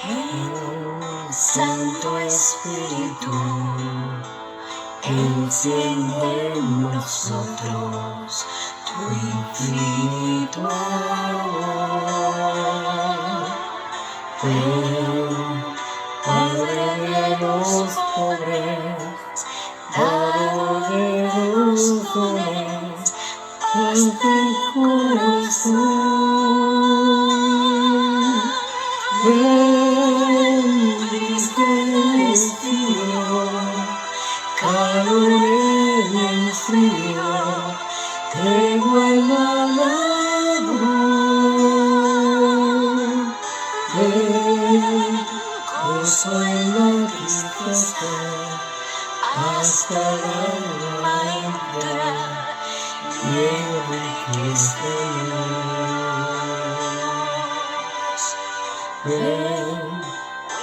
Ven, Santo Espíritu, enciende en nosotros tu infinito amor. Ven, Padre de los pobres, Dador de los dones, desde el corazón. Ven, Espíritu, calor en el frío, tregua en la labor. Ven, gozo en la tristeza, hasta el alma entra y enriquecenos. Ven,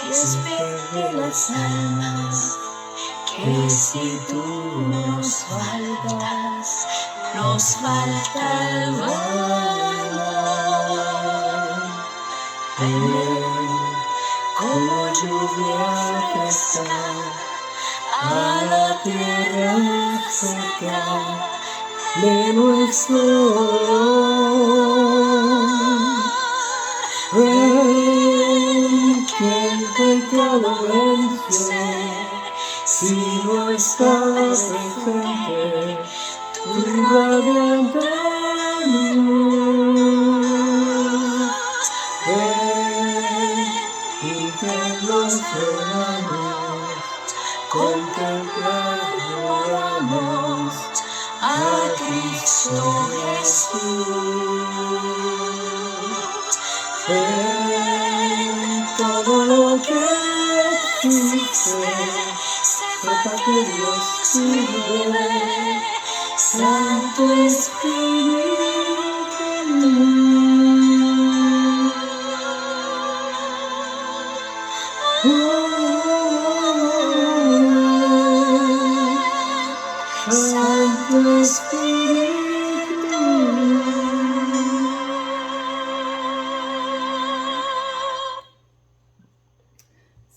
huésped de las almas, que si tú nos faltas, nos falta el valor. Ven, como lluvia fresca a la tierra seca de nuestro dolor. Ven, que el pecado vence, si no estás presente, tu radiante luz. Ven, y que los hermanos contemplamos a Cristo Jesús. Ven, todo lo que existe, sepa que Dios vive, Santo Espíritu. Santo Espíritu.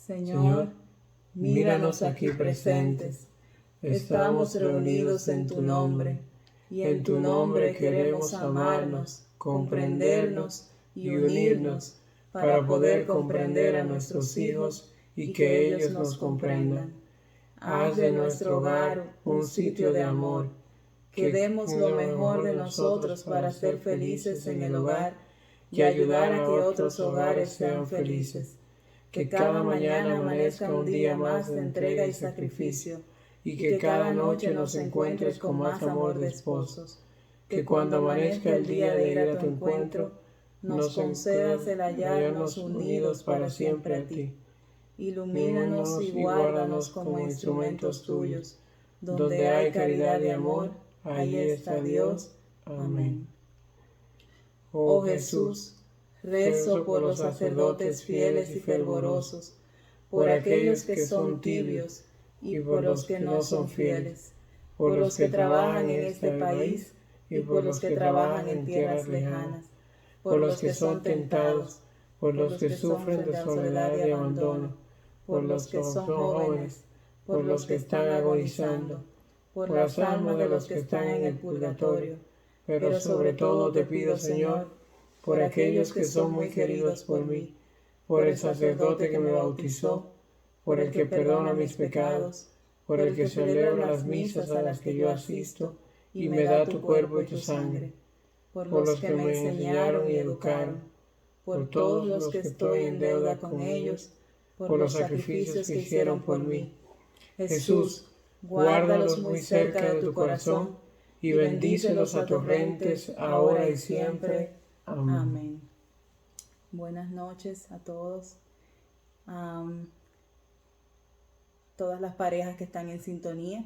Señor, míranos aquí presentes. Estamos reunidos en tu nombre, y en tu nombre queremos amarnos, comprendernos y unirnos para poder comprender a nuestros hijos y que ellos nos comprendan. Haz de nuestro hogar un sitio de amor, que demos lo mejor de nosotros para ser felices en el hogar y ayudar a que otros hogares sean felices. Que cada mañana amanezca un día más de entrega y sacrificio, y que cada noche nos encuentres con más amor de esposos. Que cuando amanezca el día de ir a tu encuentro, nos concedas el hallarnos unidos para siempre a ti. Ilumínanos y guárdanos como instrumentos tuyos. Donde hay caridad y amor, allí está Dios. Amén. Oh Jesús, rezo por los sacerdotes fieles y fervorosos, por aquellos que son tibios y por los que no son fieles, por los que trabajan en este país y por los que trabajan en tierras lejanas, por los que son tentados, por los que sufren de soledad y abandono, por los que son jóvenes, por los que están agonizando, por las almas de los que están en el purgatorio, pero sobre todo te pido, Señor, por aquellos que son muy queridos por mí, por el sacerdote que me bautizó, por el que perdona mis pecados, por el que celebra las misas a las que yo asisto y me da tu cuerpo y tu sangre, por los que me enseñaron y educaron, por todos los que estoy en deuda con ellos, por los sacrificios que hicieron por mí. Jesús, guárdalos muy cerca de tu corazón y bendícelos a torrentes, ahora y siempre. Amén. Buenas noches a todos, todas las parejas que están en sintonía.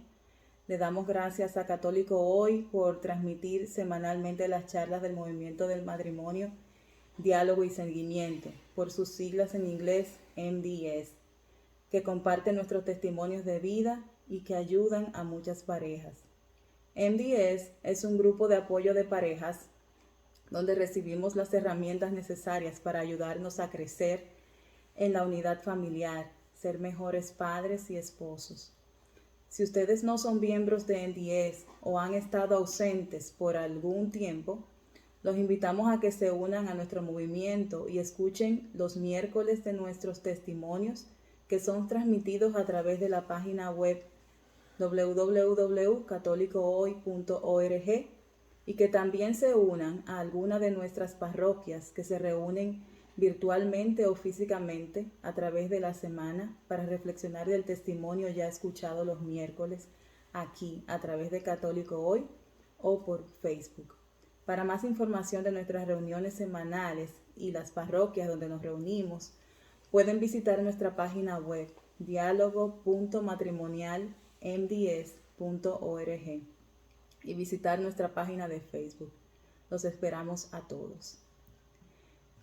Le damos gracias a Católico Hoy por transmitir semanalmente las charlas del Movimiento del Matrimonio, Diálogo y Seguimiento, por sus siglas en inglés MDS, que comparten nuestros testimonios de vida y que ayudan a muchas parejas. MDS es un grupo de apoyo de parejas donde recibimos las herramientas necesarias para ayudarnos a crecer en la unidad familiar, ser mejores padres y esposos. Si ustedes no son miembros de NDS o han estado ausentes por algún tiempo, los invitamos a que se unan a nuestro movimiento y escuchen los miércoles de nuestros testimonios que son transmitidos a través de la página web www.catolicohoy.org y que también se unan a alguna de nuestras parroquias que se reúnen virtualmente o físicamente a través de la semana para reflexionar del testimonio ya escuchado los miércoles aquí a través de Católico Hoy o por Facebook. Para más información de nuestras reuniones semanales y las parroquias donde nos reunimos, pueden visitar nuestra página web diálogo.matrimonialmds.org y visitar nuestra página de Facebook. Los esperamos a todos.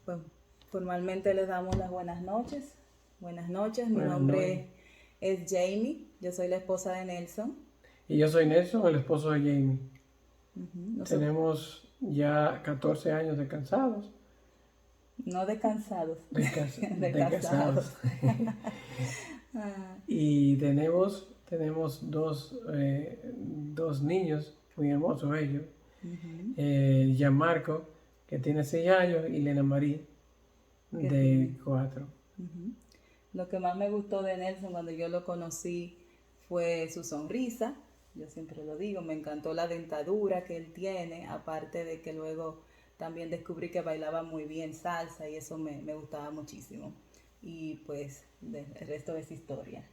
Bueno, formalmente les damos las buenas noches. Buenas noches, mi nombre es Jamie, yo soy la esposa de Nelson. Y yo soy Nelson, el esposo de Jamie. Tenemos ya 14 años de casados. No de cansados. De casados. Y tenemos dos niños, muy hermosos ellos. Gianmarco, que tiene 6 años, y Lena Marie, de 4. Lo que más me gustó de Nelson cuando yo lo conocí fue su sonrisa. Yo siempre lo digo, me encantó la dentadura que él tiene, aparte de que luego también descubrí que bailaba muy bien salsa y eso me gustaba muchísimo. Y pues el resto es historia.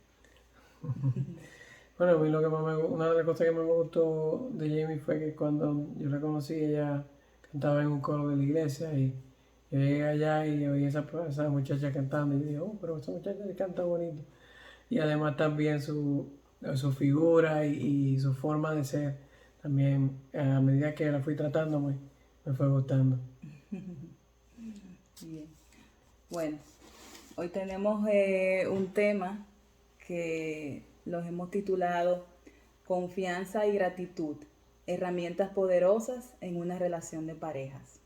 Bueno, a mí una de las cosas que más me gustó de Jamie fue que cuando yo la conocí, ella cantaba en un coro de la iglesia y yo llegué allá y oí esa muchacha cantando y dije, oh, pero esa muchacha canta bonito. Y además también su figura y su forma de ser, también a medida que la fui tratando me fue gustando. Bien. Bueno, hoy tenemos un tema que los hemos titulado Confianza y gratitud, herramientas poderosas en una relación de parejas.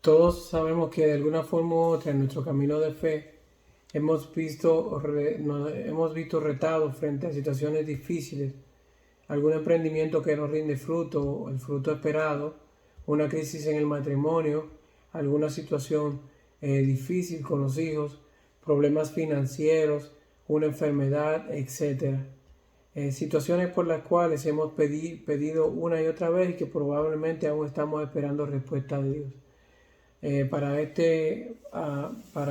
Todos sabemos que de alguna forma u otra en nuestro camino de fe hemos visto retados frente a situaciones difíciles, algún emprendimiento que no rinde fruto, el fruto esperado, una crisis en el matrimonio, alguna situación difícil con los hijos, problemas financieros, una enfermedad, etc. Situaciones por las cuales hemos pedido una y otra vez y que probablemente aún estamos esperando respuesta de Dios. Para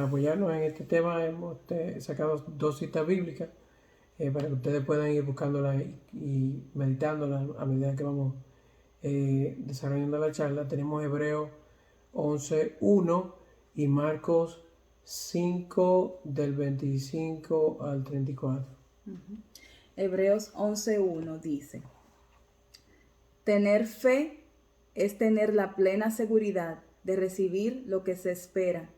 apoyarnos en este tema hemos sacado 2 citas bíblicas para que ustedes puedan ir buscándolas y meditándolas a medida que vamos desarrollando la charla. Tenemos Hebreos 11:1 y Marcos 5 del 25 al 34. Hebreos 11:1 dice: tener fe es tener la plena seguridad de recibir lo que se espera,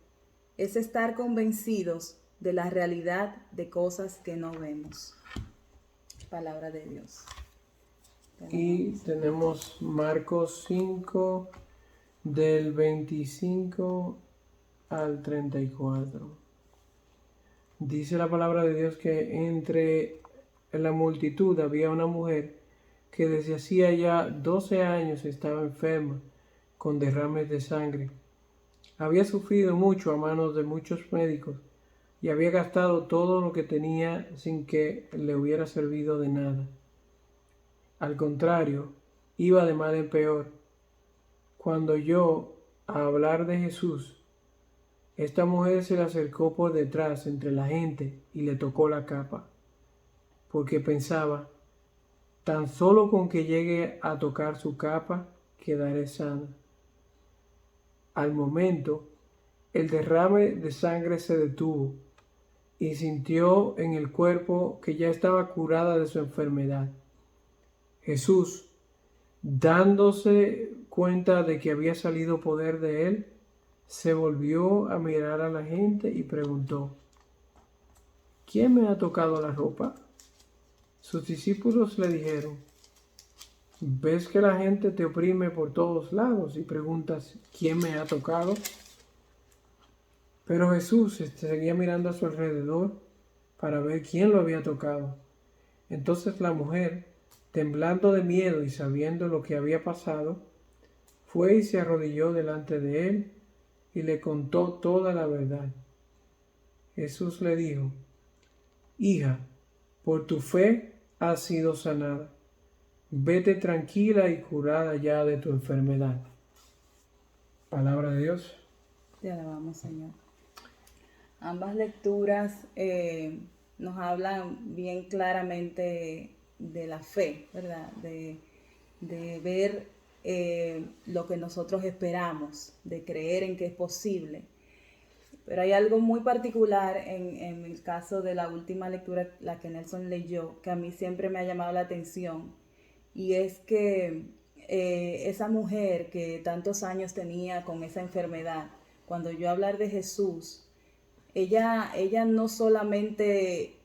es estar convencidos de la realidad de cosas que no vemos. Palabra de Dios. Y tenemos Marcos 5 del 25 al 34. Dice la palabra de Dios que entre la multitud había una mujer que desde hacía ya 12 años estaba enferma con derrames de sangre. Había sufrido mucho a manos de muchos médicos y había gastado todo lo que tenía sin que le hubiera servido de nada. Al contrario, iba de mal en peor. Cuando oyó hablar de Jesús, esta mujer se le acercó por detrás entre la gente y le tocó la capa, porque pensaba, tan solo con que llegue a tocar su capa, quedaré sana. Al momento, el derrame de sangre se detuvo y sintió en el cuerpo que ya estaba curada de su enfermedad. Jesús, dándose cuenta de que había salido poder de él, se volvió a mirar a la gente y preguntó, ¿quién me ha tocado la ropa? Sus discípulos le dijeron, ¿ves que la gente te oprime por todos lados y preguntas, ¿quién me ha tocado? Pero Jesús seguía mirando a su alrededor para ver quién lo había tocado. Entonces la mujer, temblando de miedo y sabiendo lo que había pasado, fue y se arrodilló delante de él y le contó toda la verdad. Jesús le dijo: Hija, por tu fe has sido sanada. Vete tranquila y curada ya de tu enfermedad. Palabra de Dios. Te alabamos, Señor. Ambas lecturas nos hablan bien claramente de la fe, ¿verdad? De ver lo que nosotros esperamos, de creer en que es posible. Pero hay algo muy particular en el caso de la última lectura, la que Nelson leyó, que a mí siempre me ha llamado la atención, y es que esa mujer que tantos años tenía con esa enfermedad, cuando yo hablar de Jesús, ella no solamente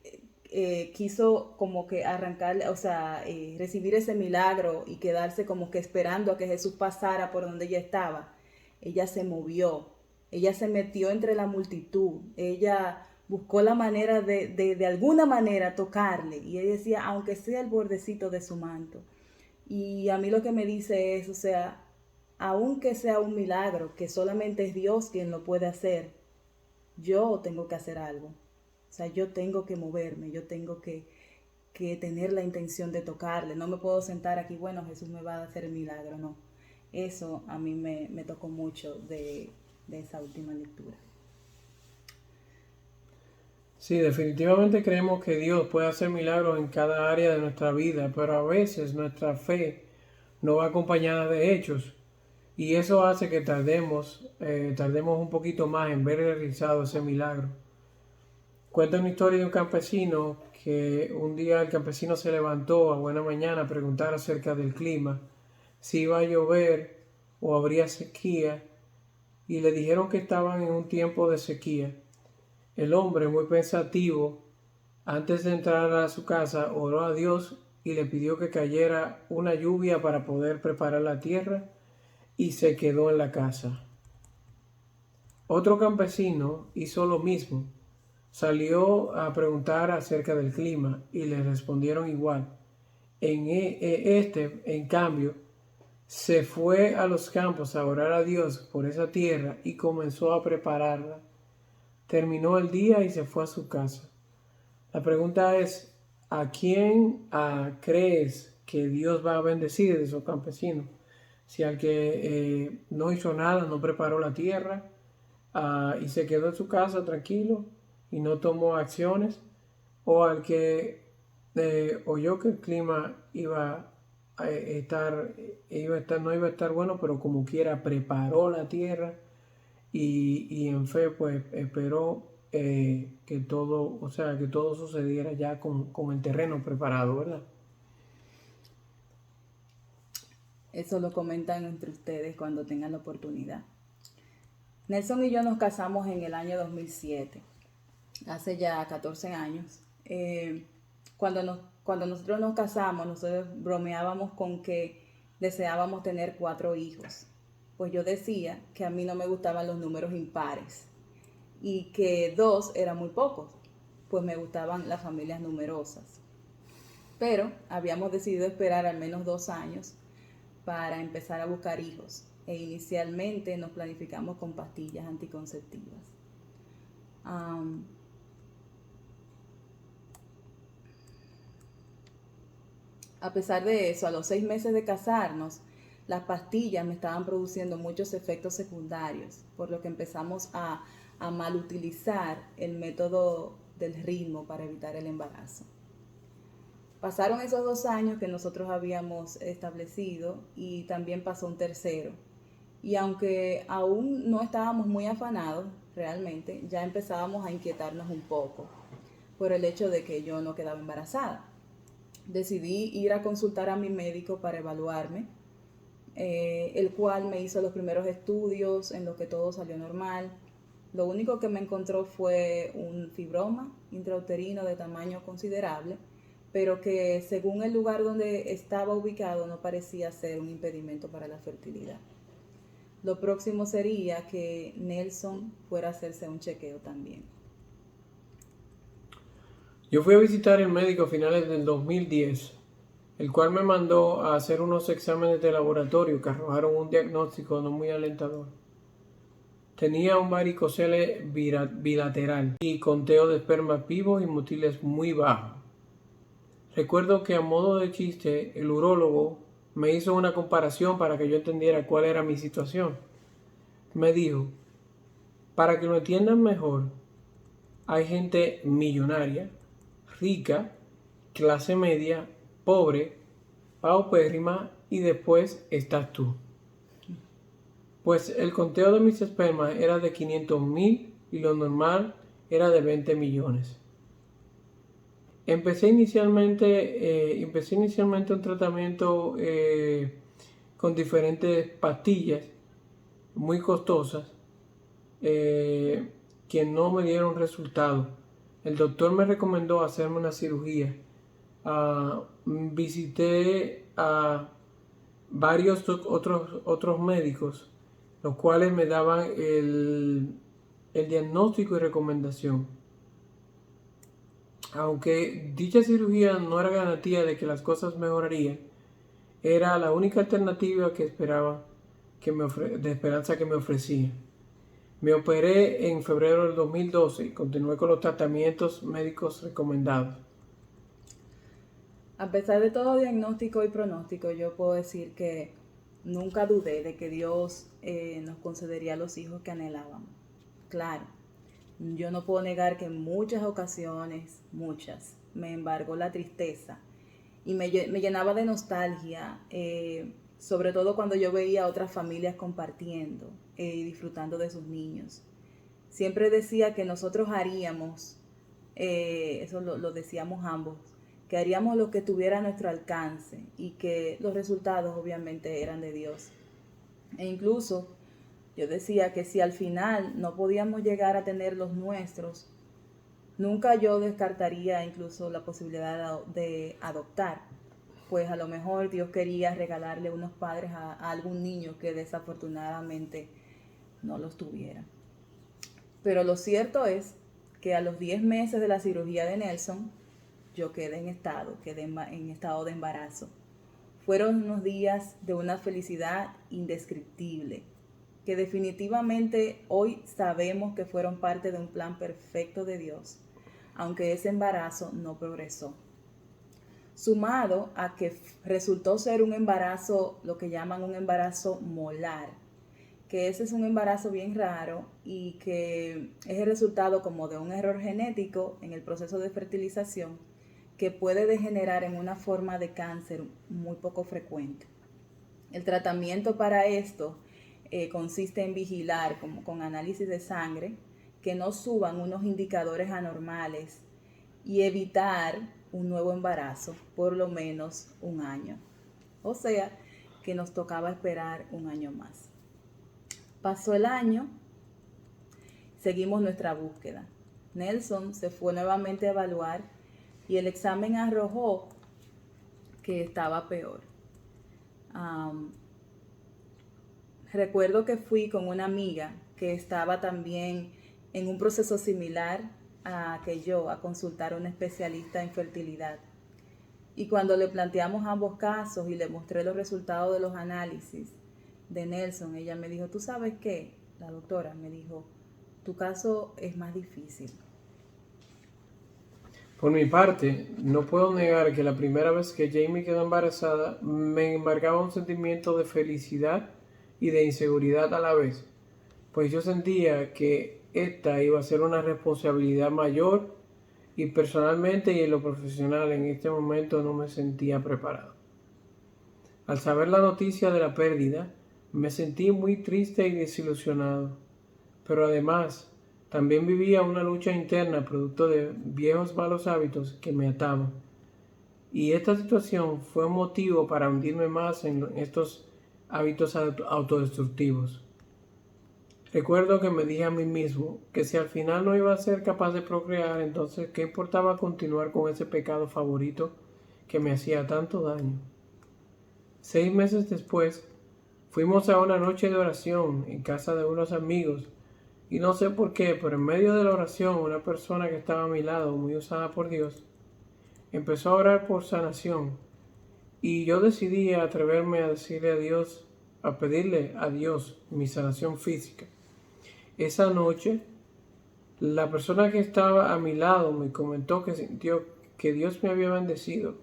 quiso como que arrancarle, o sea, recibir ese milagro y quedarse como que esperando a que Jesús pasara por donde ella estaba. Ella se movió, ella se metió entre la multitud, ella buscó la manera de alguna manera tocarle, y ella decía, aunque sea el bordecito de su manto. Y a mí lo que me dice es, o sea, aunque sea un milagro, que solamente es Dios quien lo puede hacer, yo tengo que hacer algo. O sea, yo tengo que moverme, yo tengo que tener la intención de tocarle. No me puedo sentar aquí, bueno, Jesús me va a hacer el milagro, no. Eso a mí me tocó mucho de esa última lectura. Sí, definitivamente creemos que Dios puede hacer milagros en cada área de nuestra vida, pero a veces nuestra fe no va acompañada de hechos y eso hace que tardemos un poquito más en ver realizado ese milagro. Cuenta una historia de un campesino que un día el campesino se levantó a buena mañana a preguntar acerca del clima, si iba a llover o habría sequía, y le dijeron que estaban en un tiempo de sequía. El hombre, muy pensativo, antes de entrar a su casa, oró a Dios y le pidió que cayera una lluvia para poder preparar la tierra, y se quedó en la casa. Otro campesino hizo lo mismo. Salió a preguntar acerca del clima y le respondieron igual. En cambio, se fue a los campos a orar a Dios por esa tierra y comenzó a prepararla. Terminó el día y se fue a su casa. La pregunta es, ¿a quién crees que Dios va a bendecir de esos campesinos? Si al que no hizo nada, no preparó la tierra y se quedó en su casa tranquilo y no tomó acciones, o al que oyó que el clima no iba a estar bueno, pero como quiera preparó la tierra y en fe pues esperó que todo, o sea, que todo sucediera ya con el terreno preparado, ¿verdad? Eso lo comentan entre ustedes cuando tengan la oportunidad. Nelson y yo nos casamos en el año 2007, hace ya 14 años. Cuando nosotros nos casamos, nosotros bromeábamos con que deseábamos tener 4 hijos. Pues yo decía que a mí no me gustaban los números impares y que 2 era muy pocos, pues me gustaban las familias numerosas. Pero habíamos decidido esperar al menos 2 años para empezar a buscar hijos, e inicialmente nos planificamos con pastillas anticonceptivas. A pesar de eso, a los 6 meses de casarnos, las pastillas me estaban produciendo muchos efectos secundarios, por lo que empezamos a mal utilizar el método del ritmo para evitar el embarazo. Pasaron esos 2 años que nosotros habíamos establecido y también pasó un tercero. Y aunque aún no estábamos muy afanados, realmente, ya empezábamos a inquietarnos un poco por el hecho de que yo no quedaba embarazada. Decidí ir a consultar a mi médico para evaluarme, el cual me hizo los primeros estudios en los que todo salió normal. Lo único que me encontró fue un fibroma intrauterino de tamaño considerable, pero que según el lugar donde estaba ubicado no parecía ser un impedimento para la fertilidad. lo próximo sería que Nelson fuera a hacerse un chequeo también. Yo fui a visitar el médico a finales del 2010, el cual me mandó a hacer unos exámenes de laboratorio que arrojaron un diagnóstico no muy alentador. Tenía un varicocele bilateral y conteo de espermas vivos y motiles muy bajo. Recuerdo que a modo de chiste, el urólogo me hizo una comparación para que yo entendiera cuál era mi situación. Me dijo, para que lo entiendan mejor, hay gente millonaria, rica, clase media, pobre, paupérrima y después estás tú. Pues el conteo de mis espermas era de 500,000 y lo normal era de 20 millones. Empecé inicialmente un tratamiento con diferentes pastillas muy costosas que no me dieron resultado. El doctor me recomendó hacerme una cirugía. Visité a varios otros médicos, los cuales me daban el diagnóstico y recomendación. Aunque dicha cirugía no era garantía de que las cosas mejorarían, era la única alternativa que esperaba de esperanza que me ofrecía. Me operé en febrero del 2012 y continué con los tratamientos médicos recomendados. A pesar de todo diagnóstico y pronóstico, yo puedo decir que nunca dudé de que Dios nos concedería los hijos que anhelábamos. Claro, yo no puedo negar que en muchas ocasiones, me embargó la tristeza y me llenaba de nostalgia, sobre todo cuando yo veía a otras familias compartiendo y disfrutando de sus niños. Siempre decía que nosotros haríamos, eso lo decíamos ambos, que haríamos lo que tuviera a nuestro alcance y que los resultados obviamente eran de Dios. E incluso yo decía que si al final no podíamos llegar a tener los nuestros, nunca yo descartaría incluso la posibilidad de adoptar, pues a lo mejor Dios quería regalarle unos padres a algún niño que desafortunadamente no los tuviera. Pero lo cierto es que a los 10 meses de la cirugía de Nelson, yo quedé en estado de embarazo. Fueron unos días de una felicidad indescriptible, que definitivamente hoy sabemos que fueron parte de un plan perfecto de Dios, aunque ese embarazo no progresó. Sumado a que resultó ser un embarazo, lo que llaman un embarazo molar, que ese es un embarazo bien raro y que es el resultado como de un error genético en el proceso de fertilización que puede degenerar en una forma de cáncer muy poco frecuente. El tratamiento para esto consiste en vigilar con análisis de sangre que no suban unos indicadores anormales y evitar un nuevo embarazo por lo menos un año. O sea, que nos tocaba esperar un año más. Pasó el año, seguimos nuestra búsqueda. Nelson se fue nuevamente a evaluar y el examen arrojó que estaba peor. Recuerdo que fui con una amiga que estaba también en un proceso similar a consultar a un especialista en fertilidad. Y cuando le planteamos ambos casos y le mostré los resultados de los análisis de Nelson, ella me dijo, ¿tú sabes qué? La doctora me dijo, tu caso es más difícil. Por mi parte, no puedo negar que la primera vez que Jamie quedó embarazada me embargaba un sentimiento de felicidad y de inseguridad a la vez, pues yo sentía que esta iba a ser una responsabilidad mayor y personalmente y en lo profesional en este momento no me sentía preparado. Al saber la noticia de la pérdida, me sentí muy triste y desilusionado, pero además también vivía una lucha interna producto de viejos malos hábitos que me ataban. Y esta situación fue un motivo para hundirme más en estos hábitos autodestructivos. Recuerdo que me dije a mí mismo que si al final no iba a ser capaz de procrear, entonces ¿qué importaba continuar con ese pecado favorito que me hacía tanto daño? 6 meses después, Fuimos a una noche de oración en casa de unos amigos y no sé por qué, pero en medio de la oración una persona que estaba a mi lado, muy usada por Dios, empezó a orar por sanación y yo decidí atreverme a decirle a Dios, a pedirle a Dios mi sanación física. Esa noche, la persona que estaba a mi lado me comentó que sintió que Dios me había bendecido,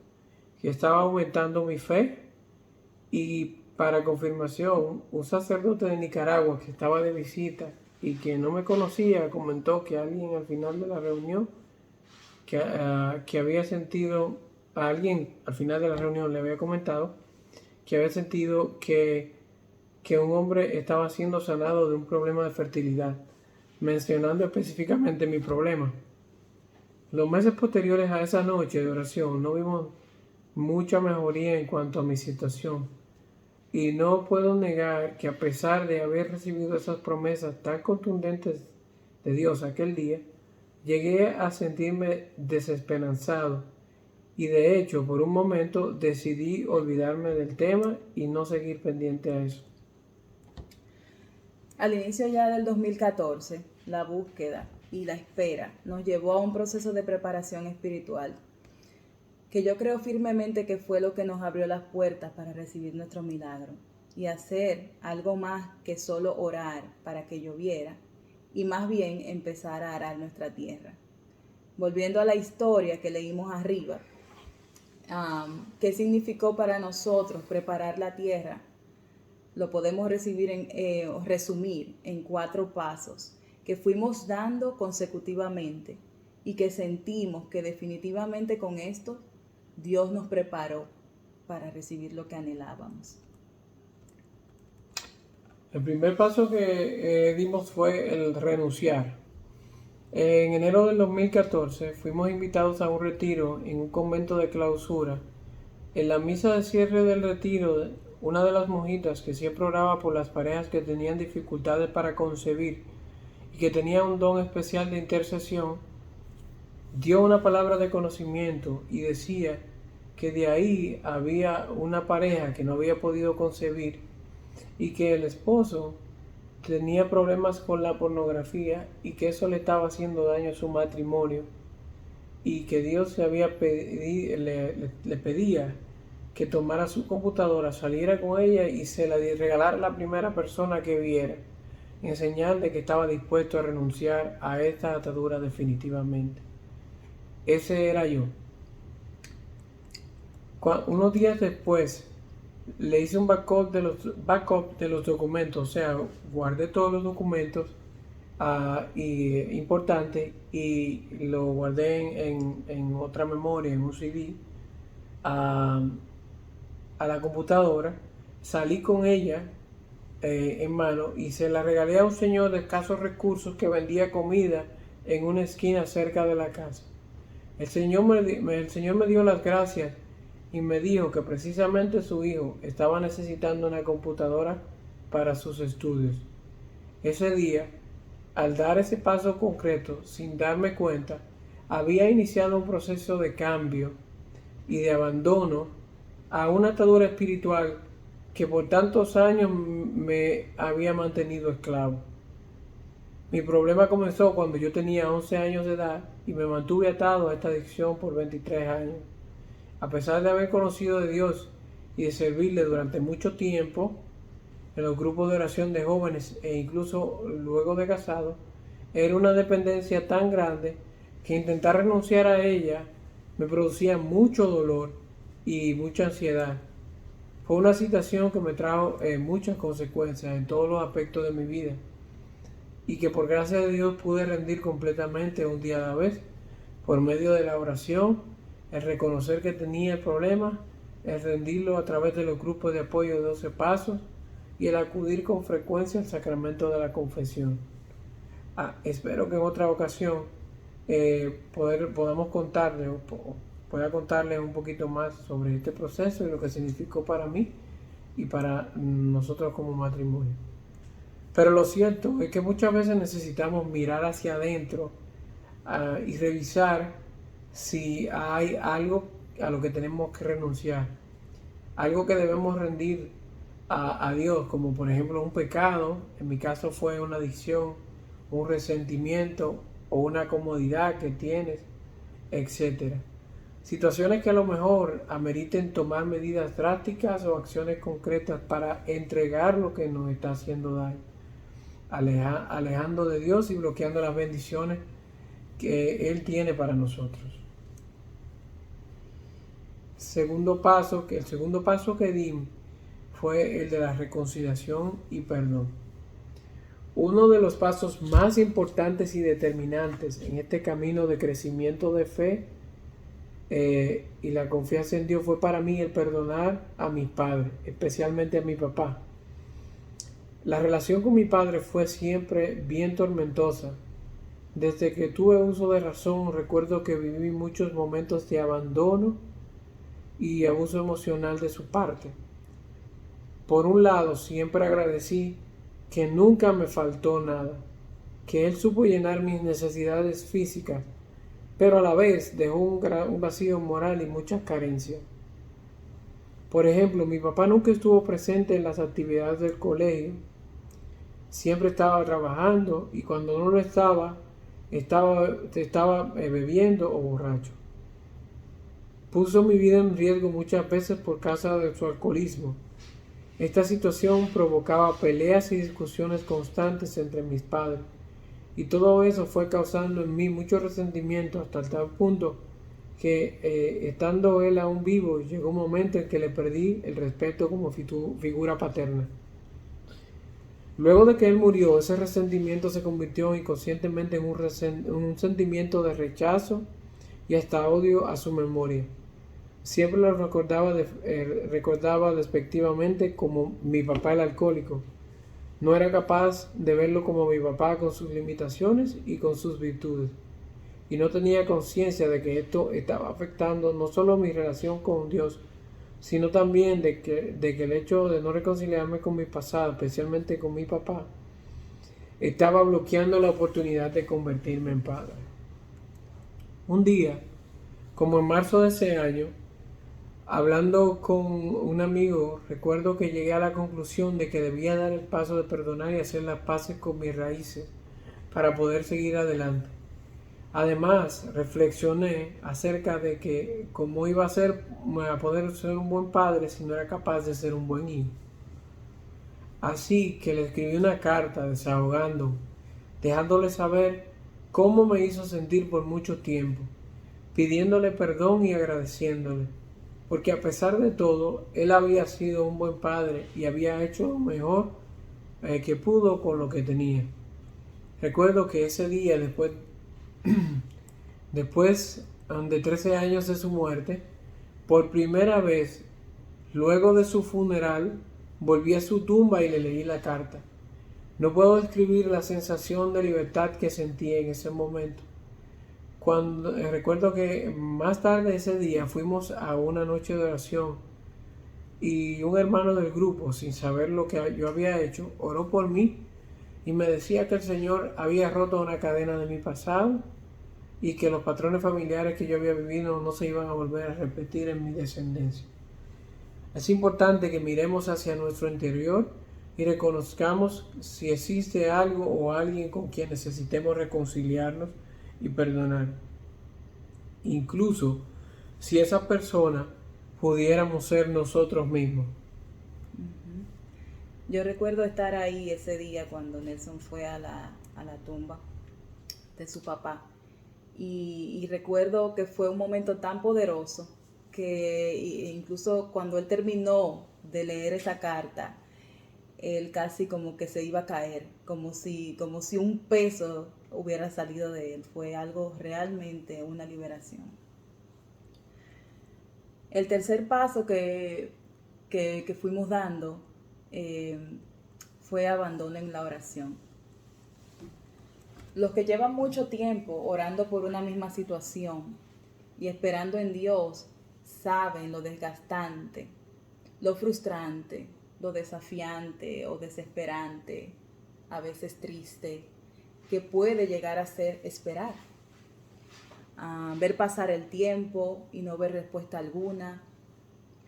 que estaba aumentando mi fe y para confirmación, un sacerdote de Nicaragua que estaba de visita y que no me conocía comentó que alguien al final de la reunión, que había sentido, a alguien al final de la reunión le había comentado que había sentido que un hombre estaba siendo sanado de un problema de fertilidad, mencionando específicamente mi problema. Los meses posteriores a esa noche de oración no vimos mucha mejoría en cuanto a mi situación. Y no puedo negar que a pesar de haber recibido esas promesas tan contundentes de Dios aquel día, llegué a sentirme desesperanzado y de hecho por un momento decidí olvidarme del tema y no seguir pendiente a eso. Al inicio ya del 2014, la búsqueda y la espera nos llevó a un proceso de preparación espiritual, que yo creo firmemente que fue lo que nos abrió las puertas para recibir nuestro milagro y hacer algo más que solo orar para que lloviera y más bien empezar a arar nuestra tierra. Volviendo a la historia que leímos arriba, ¿qué significó para nosotros preparar la tierra? Lo podemos resumir en 4 pasos que fuimos dando consecutivamente y que sentimos que definitivamente con esto Dios nos preparó para recibir lo que anhelábamos. El primer paso que dimos fue el renunciar. En enero del 2014 fuimos invitados a un retiro en un convento de clausura. En la misa de cierre del retiro, una de las monjitas que siempre oraba por las parejas que tenían dificultades para concebir y que tenía un don especial de intercesión, dio una palabra de conocimiento y decía que de ahí había una pareja que no había podido concebir y que el esposo tenía problemas con la pornografía y que eso le estaba haciendo daño a su matrimonio y que Dios le pedía que tomara su computadora, saliera con ella y se la regalara a la primera persona que viera, en señal de que estaba dispuesto a renunciar a esta atadura definitivamente. Ese era yo. Unos días después le hice un backup de los documentos, o sea, guardé todos los documentos importantes y lo guardé en otra memoria, en un CD, a la computadora. Salí con ella en mano y se la regalé a un señor de escasos recursos que vendía comida en una esquina cerca de la casa. El Señor me dio las gracias y me dijo que precisamente su hijo estaba necesitando una computadora para sus estudios. Ese día, al dar ese paso concreto, sin darme cuenta, había iniciado un proceso de cambio y de abandono a una atadura espiritual que por tantos años me había mantenido esclavo. Mi problema comenzó cuando yo tenía 11 años de edad y me mantuve atado a esta adicción por 23 años. A pesar de haber conocido de Dios y de servirle durante mucho tiempo en los grupos de oración de jóvenes e incluso luego de casado, era una dependencia tan grande que intentar renunciar a ella me producía mucho dolor y mucha ansiedad. Fue una situación que me trajo muchas consecuencias en todos los aspectos de mi vida y que por gracia de Dios pude rendir completamente un día a la vez por medio de la oración, el reconocer que tenía el problema, el rendirlo a través de los grupos de apoyo de 12 pasos y el acudir con frecuencia al sacramento de la confesión. Espero que en otra ocasión pueda contarles un poquito más sobre este proceso y lo que significó para mí y para nosotros como matrimonio. Pero lo cierto es que muchas veces necesitamos mirar hacia adentro y revisar si hay algo a lo que tenemos que renunciar, algo que debemos rendir a Dios, como por ejemplo un pecado, en mi caso fue una adicción, un resentimiento o una comodidad que tienes, etcétera. Situaciones que a lo mejor ameriten tomar medidas drásticas o acciones concretas para entregar lo que nos está haciendo daño, alejando de Dios y bloqueando las bendiciones que Él tiene para nosotros. El segundo paso que di fue el de la reconciliación y perdón. Uno de los pasos más importantes y determinantes en este camino de crecimiento de fe y la confianza en Dios fue para mí el perdonar a mis padres, especialmente a mi papá. La relación con mi padre fue siempre bien tormentosa. Desde que tuve uso de razón, recuerdo que viví muchos momentos de abandono y abuso emocional de su parte. Por un lado, siempre agradecí que nunca me faltó nada, que él supo llenar mis necesidades físicas, pero a la vez dejó un vacío moral y muchas carencias. Por ejemplo, mi papá nunca estuvo presente en las actividades del colegio. Siempre estaba trabajando y cuando no lo estaba bebiendo o borracho. Puso mi vida en riesgo muchas veces por causa de su alcoholismo. Esta situación provocaba peleas y discusiones constantes entre mis padres, y todo eso fue causando en mí mucho resentimiento hasta tal punto que estando él aún vivo, llegó un momento en que le perdí el respeto como figura paterna. Luego de que él murió, ese resentimiento se convirtió inconscientemente en un sentimiento de rechazo y hasta odio a su memoria. Siempre lo recordaba despectivamente como mi papá el alcohólico. No era capaz de verlo como mi papá con sus limitaciones y con sus virtudes. Y no tenía conciencia de que esto estaba afectando no solo mi relación con Dios, sino también de que el hecho de no reconciliarme con mi pasado, especialmente con mi papá, estaba bloqueando la oportunidad de convertirme en padre. Un día, como en marzo de ese año, hablando con un amigo, recuerdo que llegué a la conclusión de que debía dar el paso de perdonar y hacer las paces con mis raíces para poder seguir adelante. Además, reflexioné acerca de que cómo iba a poder ser un buen padre si no era capaz de ser un buen hijo. Así que le escribí una carta desahogando, dejándole saber cómo me hizo sentir por mucho tiempo, pidiéndole perdón y agradeciéndole, porque a pesar de todo, él había sido un buen padre y había hecho lo mejor que pudo con lo que tenía. Recuerdo que ese día, después de 13 años de su muerte, por primera vez, luego de su funeral, volví a su tumba y le leí la carta. No puedo describir la sensación de libertad que sentí en ese momento. Recuerdo que más tarde ese día fuimos a una noche de oración y un hermano del grupo, sin saber lo que yo había hecho, oró por mí y me decía que el Señor había roto una cadena de mi pasado y que los patrones familiares que yo había vivido no se iban a volver a repetir en mi descendencia. Es importante que miremos hacia nuestro interior y reconozcamos si existe algo o alguien con quien necesitemos reconciliarnos y perdonar. Incluso si esa persona pudiéramos ser nosotros mismos. Yo recuerdo estar ahí ese día cuando Nelson fue a la tumba de su papá. Y recuerdo que fue un momento tan poderoso que incluso cuando él terminó de leer esa carta, él casi como que se iba a caer, como si un peso hubiera salido de él. Fue algo realmente una liberación. El tercer paso que fuimos dando fue abandonen la oración. Los que llevan mucho tiempo orando por una misma situación y esperando en Dios saben lo desgastante, lo frustrante, lo desafiante o desesperante, a veces triste, que puede llegar a ser esperar. Ver pasar el tiempo y no ver respuesta alguna,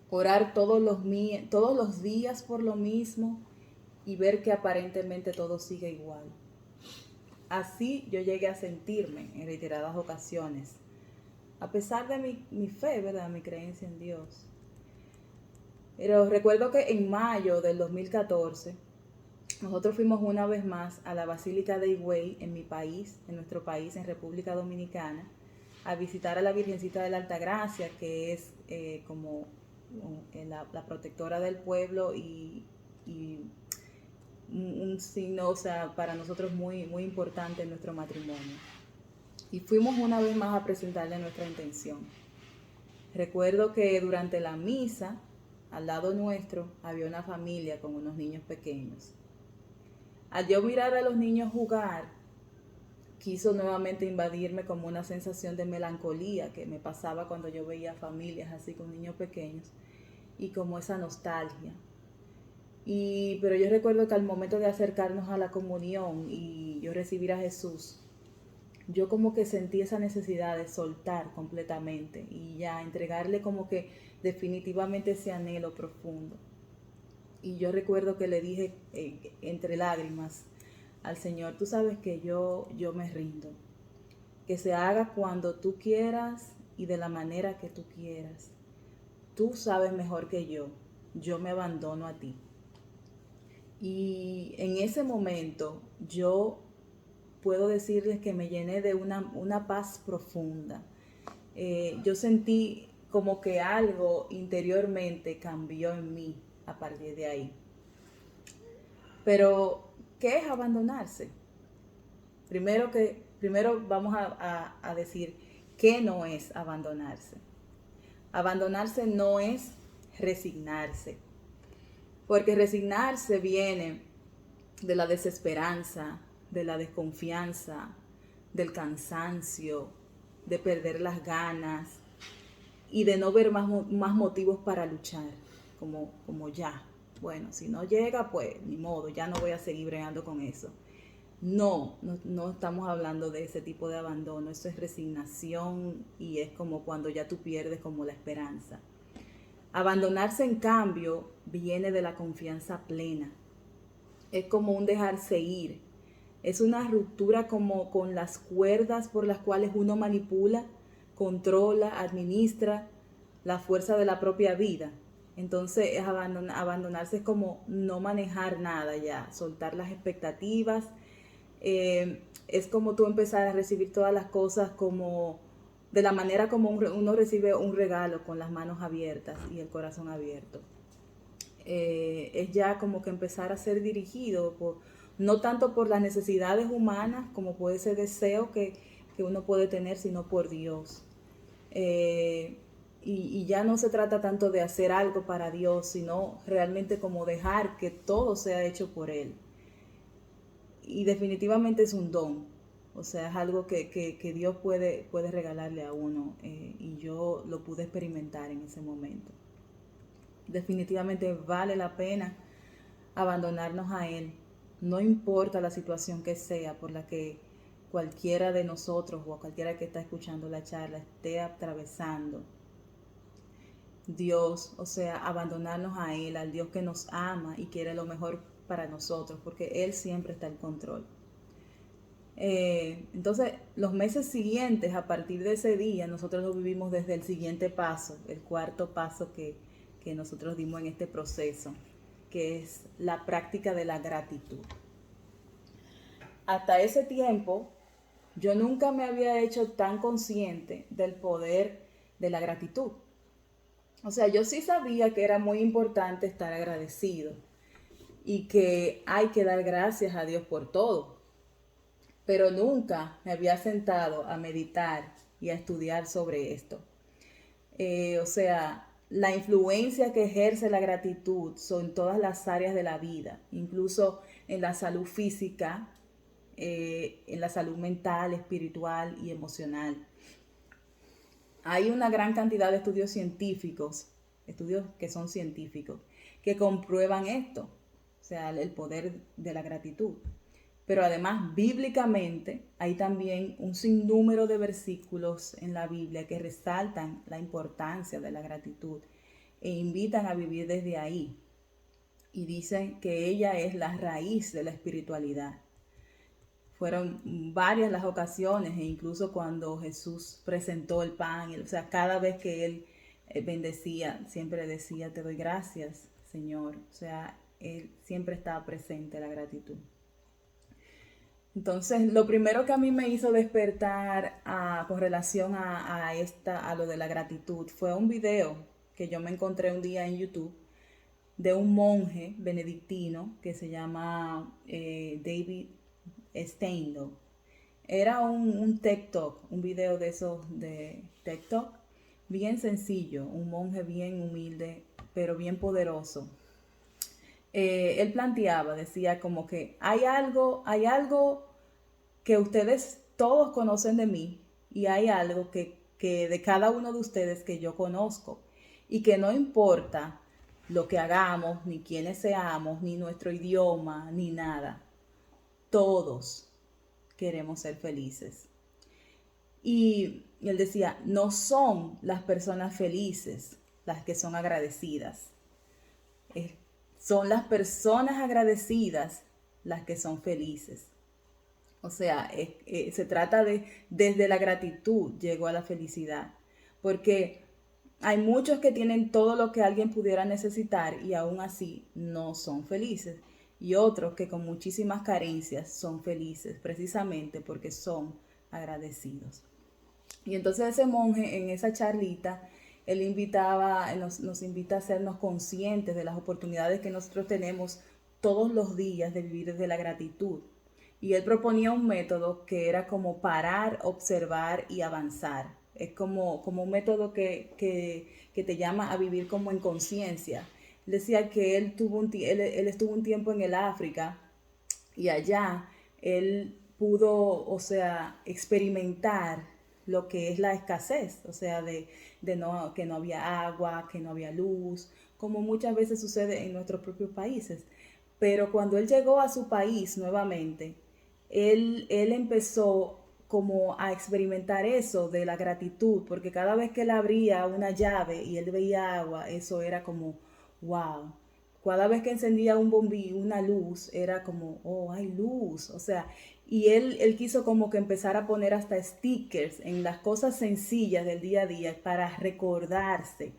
orar todos los días por lo mismo y ver que aparentemente todo sigue igual. Así yo llegué a sentirme en reiteradas ocasiones, a pesar de mi fe, ¿verdad? Mi creencia en Dios. Pero recuerdo que en mayo del 2014, nosotros fuimos una vez más a la Basílica de Higüey, en mi país, en nuestro país, en República Dominicana, a visitar a la Virgencita de la Altagracia, que es como la protectora del pueblo y un signo, o sea, para nosotros muy, muy importante en nuestro matrimonio. Y fuimos una vez más a presentarle nuestra intención. Recuerdo que durante la misa, al lado nuestro, había una familia con unos niños pequeños. Al yo mirar a los niños jugar, quiso nuevamente invadirme como una sensación de melancolía que me pasaba cuando yo veía familias así con niños pequeños y como esa nostalgia. Pero yo recuerdo que al momento de acercarnos a la comunión y yo recibir a Jesús, yo como que sentí esa necesidad de soltar completamente y ya entregarle como que definitivamente ese anhelo profundo. Y yo recuerdo que le dije entre lágrimas al Señor, tú sabes que yo me rindo, que se haga cuando tú quieras y de la manera que tú quieras. Tú sabes mejor que yo me abandono a ti. Y en ese momento yo puedo decirles que me llené de una paz profunda. Yo sentí como que algo interiormente cambió en mí a partir de ahí. Pero, ¿qué es abandonarse? Primero vamos a decir qué no es abandonarse. Abandonarse no es resignarse, porque resignarse viene de la desesperanza, de la desconfianza, del cansancio, de perder las ganas y de no ver más motivos para luchar, como ya. Bueno, si no llega, pues ni modo, ya no voy a seguir bregando con eso. No estamos hablando de ese tipo de abandono, eso es resignación y es como cuando ya tú pierdes como la esperanza. Abandonarse, en cambio, viene de la confianza plena. Es como un dejarse ir. Es una ruptura como con las cuerdas por las cuales uno manipula, controla, administra la fuerza de la propia vida. Entonces, abandonarse es como no manejar nada ya, soltar las expectativas. Es como tú empezar a recibir todas las cosas como de la manera como uno recibe un regalo, con las manos abiertas y el corazón abierto. Es ya como que empezar a ser dirigido no tanto por las necesidades humanas como por ese deseo que uno puede tener, sino por Dios. Y ya no se trata tanto de hacer algo para Dios, sino realmente como dejar que todo sea hecho por Él. Y definitivamente es un don, o sea, es algo que Dios puede regalarle a uno, y yo lo pude experimentar en ese momento. Definitivamente vale la pena abandonarnos a Él, no importa la situación que sea por la que cualquiera de nosotros o cualquiera que está escuchando la charla esté atravesando. Dios, o sea, abandonarnos a Él, al Dios que nos ama y quiere lo mejor para nosotros, porque Él siempre está en control. Entonces, los meses siguientes, a partir de ese día, nosotros lo vivimos desde el siguiente paso, el cuarto paso que nosotros dimos en este proceso, que es la práctica de la gratitud. Hasta ese tiempo, yo nunca me había hecho tan consciente del poder de la gratitud. O sea, yo sí sabía que era muy importante estar agradecido y que hay que dar gracias a Dios por todo, pero nunca me había sentado a meditar y a estudiar sobre esto. O sea, la influencia que ejerce la gratitud son todas las áreas de la vida, incluso en la salud física, en la salud mental, espiritual y emocional. Hay una gran cantidad de estudios científicos, estudios que son científicos, que comprueban esto, o sea, el poder de la gratitud. Pero además, bíblicamente, hay también un sinnúmero de versículos en la Biblia que resaltan la importancia de la gratitud. e invitan a vivir desde ahí. Y dicen que ella es la raíz de la espiritualidad. Fueron varias las ocasiones, e incluso cuando Jesús presentó el pan, o sea, cada vez que él bendecía, siempre decía, te doy gracias, Señor. O sea, él siempre estaba presente, la gratitud. Entonces, lo primero que a mí me hizo despertar con relación a lo de la gratitud fue un video que yo me encontré un día en YouTube de un monje benedictino que se llama David Steindl. Era un TikTok, un video de esos de TikTok, bien sencillo, un monje bien humilde, pero bien poderoso. Él planteaba, decía como que hay algo que ustedes todos conocen de mí y hay algo que de cada uno de ustedes que yo conozco y que no importa lo que hagamos, ni quiénes seamos, ni nuestro idioma, ni nada. Todos queremos ser felices. Y él decía, no son las personas felices las que son agradecidas. Son las personas agradecidas las que son felices. O sea, se trata de, desde la gratitud llegó a la felicidad. Porque hay muchos que tienen todo lo que alguien pudiera necesitar y aún así no son felices. Y otros que con muchísimas carencias son felices, precisamente porque son agradecidos. Y entonces ese monje en esa charlita, él nos invita a hacernos conscientes de las oportunidades que nosotros tenemos todos los días de vivir desde la gratitud. Y él proponía un método que era como parar, observar y avanzar. Es como un método que te llama a vivir como en conciencia. Decía que él estuvo un tiempo en el África y allá él pudo, o sea, experimentar lo que es la escasez, o sea, que no había agua, que no había luz, como muchas veces sucede en nuestros propios países. Pero cuando él llegó a su país nuevamente, él empezó como a experimentar eso de la gratitud, porque cada vez que él abría una llave y él veía agua, eso era como, wow. Cada vez que encendía un bombillo, una luz, era como, oh, hay luz. O sea, y él quiso como que empezar a poner hasta stickers en las cosas sencillas del día a día para recordarse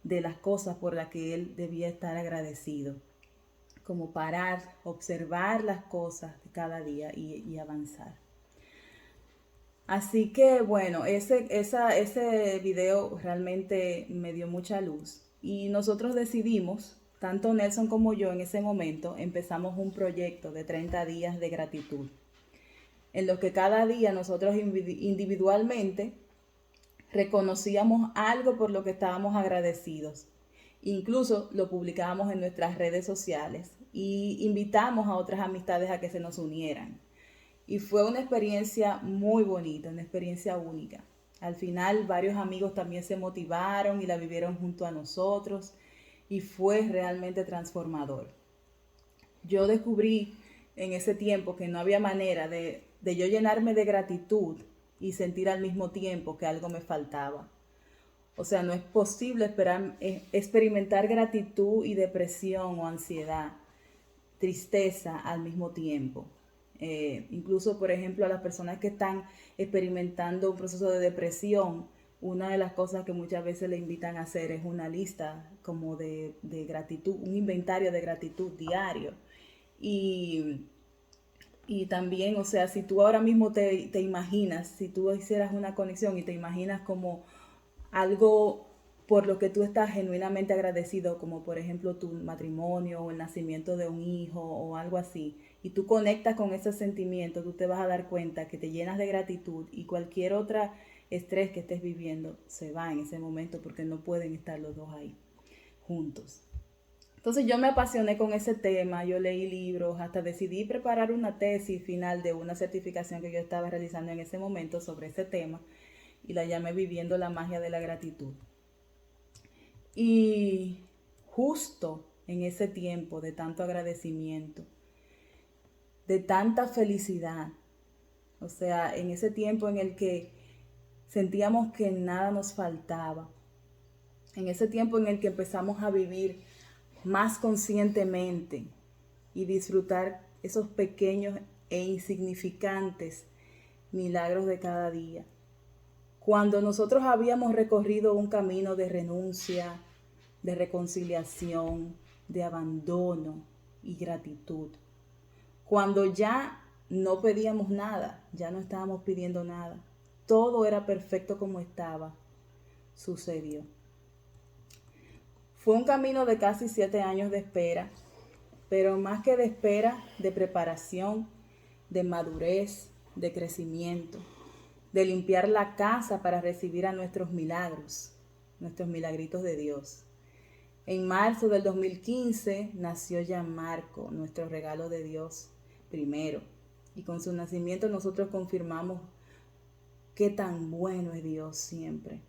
de las cosas por las que él debía estar agradecido. Como parar, observar las cosas de cada día y avanzar. Así que bueno, ese video realmente me dio mucha luz y nosotros decidimos, tanto Nelson como yo en ese momento, empezamos un proyecto de 30 días de gratitud, en los que cada día nosotros individualmente reconocíamos algo por lo que estábamos agradecidos. Incluso lo publicábamos en nuestras redes sociales y invitamos a otras amistades a que se nos unieran. Y fue una experiencia muy bonita, una experiencia única. Al final varios amigos también se motivaron y la vivieron junto a nosotros y fue realmente transformador. Yo descubrí en ese tiempo que no había manera de yo llenarme de gratitud y sentir al mismo tiempo que algo me faltaba. O sea, no es posible experimentar gratitud y depresión o ansiedad, tristeza al mismo tiempo. Incluso, por ejemplo, a las personas que están experimentando un proceso de depresión, una de las cosas que muchas veces le invitan a hacer es una lista como de gratitud, un inventario de gratitud diario. Y también, o sea, si tú ahora mismo te imaginas, si tú hicieras una conexión y te imaginas como algo por lo que tú estás genuinamente agradecido, como por ejemplo tu matrimonio o el nacimiento de un hijo o algo así, y tú conectas con ese sentimiento, tú te vas a dar cuenta que te llenas de gratitud y cualquier otro estrés que estés viviendo se va en ese momento porque no pueden estar los dos ahí juntos. Entonces yo me apasioné con ese tema, yo leí libros, hasta decidí preparar una tesis final de una certificación que yo estaba realizando en ese momento sobre ese tema y la llamé Viviendo la magia de la gratitud. Y justo en ese tiempo de tanto agradecimiento, de tanta felicidad, o sea, en ese tiempo en el que sentíamos que nada nos faltaba, en ese tiempo en el que empezamos a vivir más conscientemente y disfrutar esos pequeños e insignificantes milagros de cada día. Cuando nosotros habíamos recorrido un camino de renuncia, de reconciliación, de abandono y gratitud. Cuando ya no pedíamos nada, ya no estábamos pidiendo nada. Todo era perfecto como estaba. Sucedió. Fue un camino de casi 7 años de espera, pero más que de espera, de preparación, de madurez, de crecimiento, de limpiar la casa para recibir a nuestros milagros, nuestros milagritos de Dios. En marzo del 2015 nació ya Marco, nuestro regalo de Dios primero, y con su nacimiento nosotros confirmamos qué tan bueno es Dios siempre.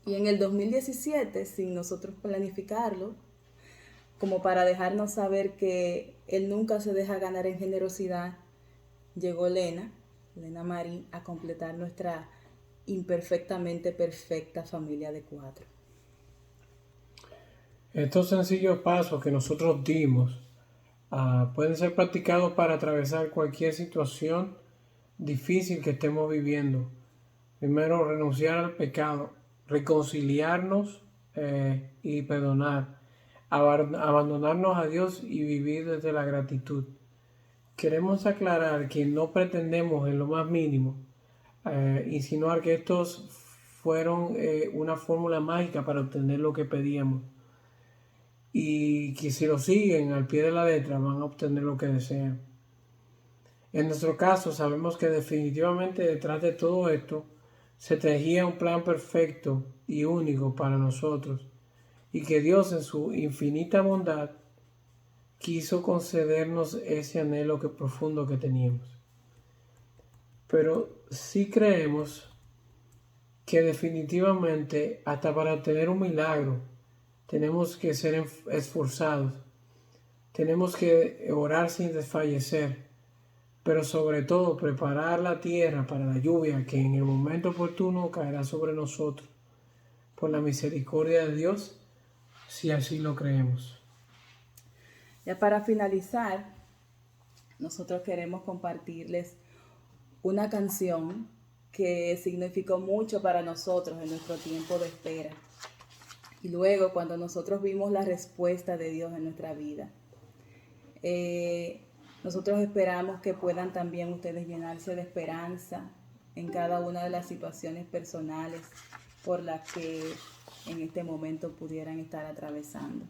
Y en el 2017, sin nosotros planificarlo, como para dejarnos saber que Él nunca se deja ganar en generosidad, llegó Elena Marín, a completar nuestra imperfectamente perfecta familia de 4. Estos sencillos pasos que nosotros dimos pueden ser practicados para atravesar cualquier situación difícil que estemos viviendo. Primero, renunciar al pecado, reconciliarnos y perdonar, abandonarnos a Dios y vivir desde la gratitud. Queremos aclarar que no pretendemos en lo más mínimo insinuar que estos fueron una fórmula mágica para obtener lo que pedíamos, y que si lo siguen al pie de la letra van a obtener lo que desean. En nuestro caso, sabemos que definitivamente detrás de todo esto se tejía un plan perfecto y único para nosotros, y que Dios en su infinita bondad quiso concedernos ese anhelo profundo que teníamos. Pero sí creemos que definitivamente hasta para obtener un milagro tenemos que ser esforzados, tenemos que orar sin desfallecer, pero sobre todo preparar la tierra para la lluvia que en el momento oportuno caerá sobre nosotros, por la misericordia de Dios, si así lo creemos. Ya para finalizar, nosotros queremos compartirles una canción que significó mucho para nosotros en nuestro tiempo de espera. Y luego, cuando nosotros vimos la respuesta de Dios en nuestra vida, nosotros esperamos que puedan también ustedes llenarse de esperanza en cada una de las situaciones personales por las que en este momento pudieran estar atravesando.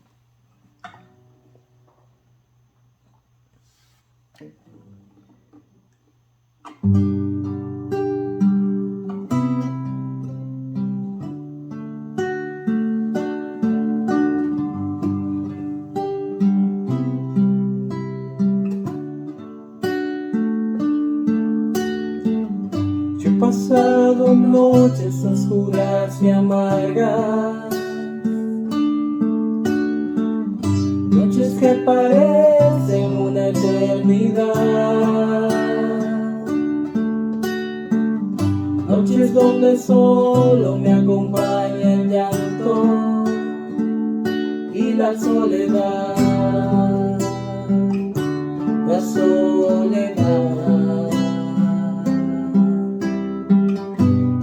Yo he pasado noches oscuras y amargas, noches que parecen una eternidad, noches donde solo me acompaña el llanto y la soledad, la soledad.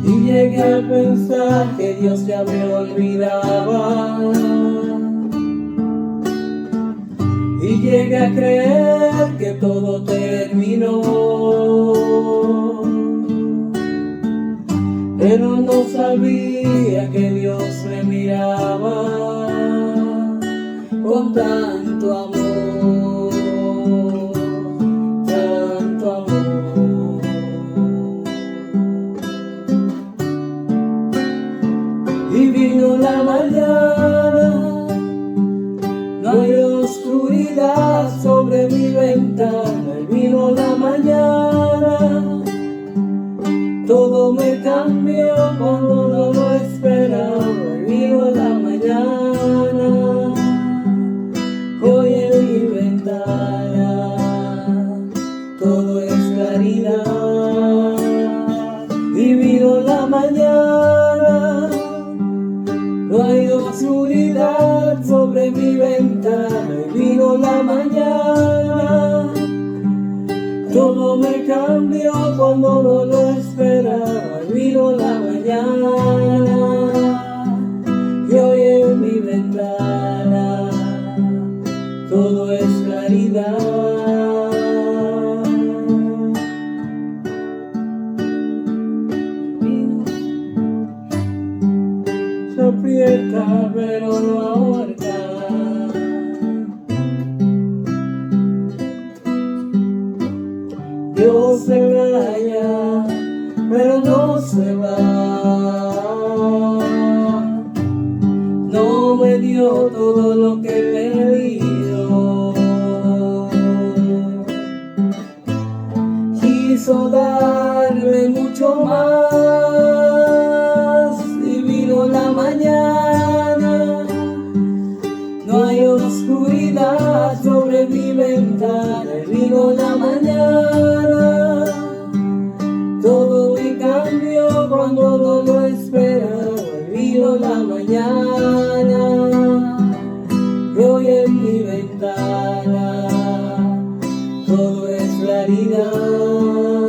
Y llegué a pensar que Dios ya me olvidaba, y llegué a creer que todo terminó, pero no sabía que Dios me miraba con tanto amor, tanto amor. Y vino la mañana, no hay oscuridad sobre mi ventana. Y vino la mañana, todo me cambió cuando no lo esperaba. Y vino la mañana, hoy en mi ventana todo es claridad. Y vino la mañana, no hay sobre mi ventana y vino la mañana. Todo me cambió cuando no lo esperaba, y vino la mañana. Y hoy en mi ventana todo es claridad. Se aprieta pero no ahorca. Dios se calla pero no se va. No me dio todo lo que he pedido, quiso darme mucho más y vino la mañana. No hay oscuridad sobre mi ventana y vino la mañana. Todo me cambió cuando no lo esperaba y vino la mañana. Y hoy en mi ventana todo es claridad.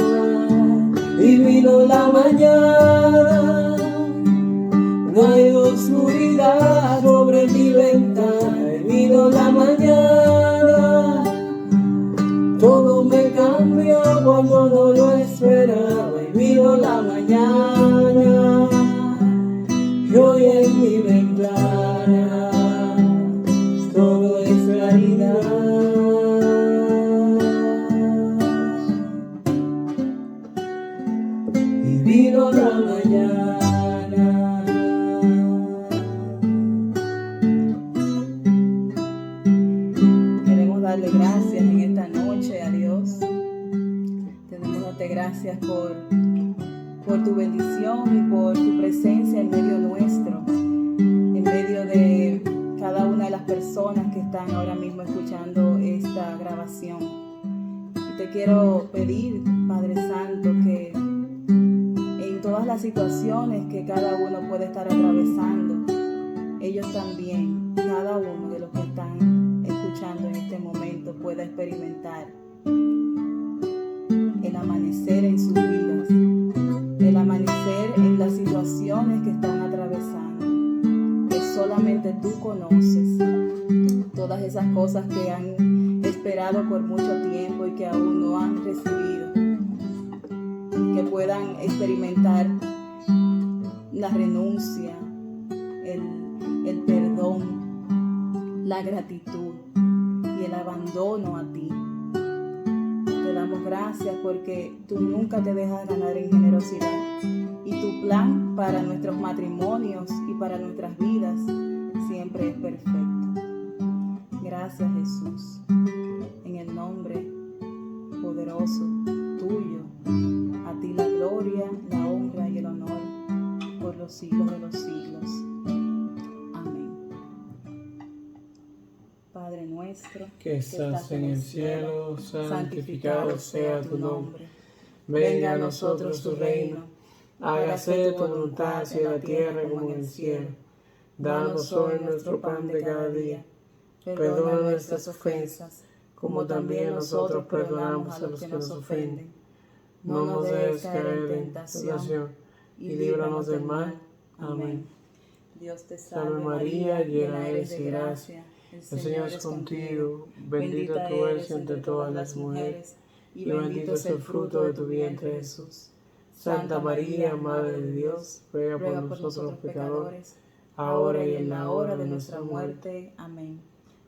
Y vino la mañana. No hay oscuridad sobre mi ventana y vino la mañana. Todo me cambió cuando no lo esperaba y vino la mañana. Y hoy en mi ventana todo es claridad. Y vino la mañana. Queremos darle gracias en esta noche a Dios. Queremos darte gracias por tu bendición y por tu presencia en medio nuestro, en medio de cada una de las personas que están ahora mismo escuchando esta grabación. Y te quiero pedir, Padre Santo, que en todas las situaciones que cada uno puede estar atravesando, ellos también, cada uno de los que están escuchando en este momento, pueda experimentar el amanecer en sus vidas, el amanecer en las situaciones que están atravesando, que solamente tú conoces, todas esas cosas que han esperado por mucho tiempo y que aún no han recibido, que puedan experimentar la renuncia, el perdón, la gratitud y el abandono a ti. Te damos gracias porque tú nunca te dejas ganar en generosidad y tu plan para nuestros matrimonios y para nuestras vidas siempre es perfecto. Gracias, Jesús, en el nombre poderoso tuyo. A ti la gloria, la honra y el honor por los siglos de los siglos. Amén. Padre nuestro, que estás en el cielo, santificado sea tu nombre. Venga a nosotros tu reino. Hágase tu voluntad en la tierra como en el cielo. Danos hoy nuestro pan de cada día. Perdona nuestras ofensas, como también nosotros perdonamos a los que nos ofenden. No nos dejes caer en tentación y líbranos del mal. Amén. Dios te Salve María, llena eres de gracia. El Señor es contigo, bendita tú eres entre todas las mujeres, y bendito es el fruto de tu vientre Jesús. Santa María, Madre de Dios, ruega por nosotros los pecadores, ahora y en la hora de nuestra muerte. Amén.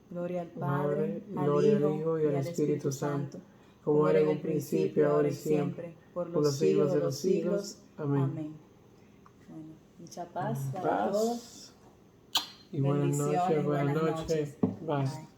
Gloria al Padre, gloria al Hijo y al Espíritu Santo, como era en el principio, ahora y siempre, por los siglos de los siglos. Amén. Bueno, mucha paz para todos. Y buenas noches. Bye.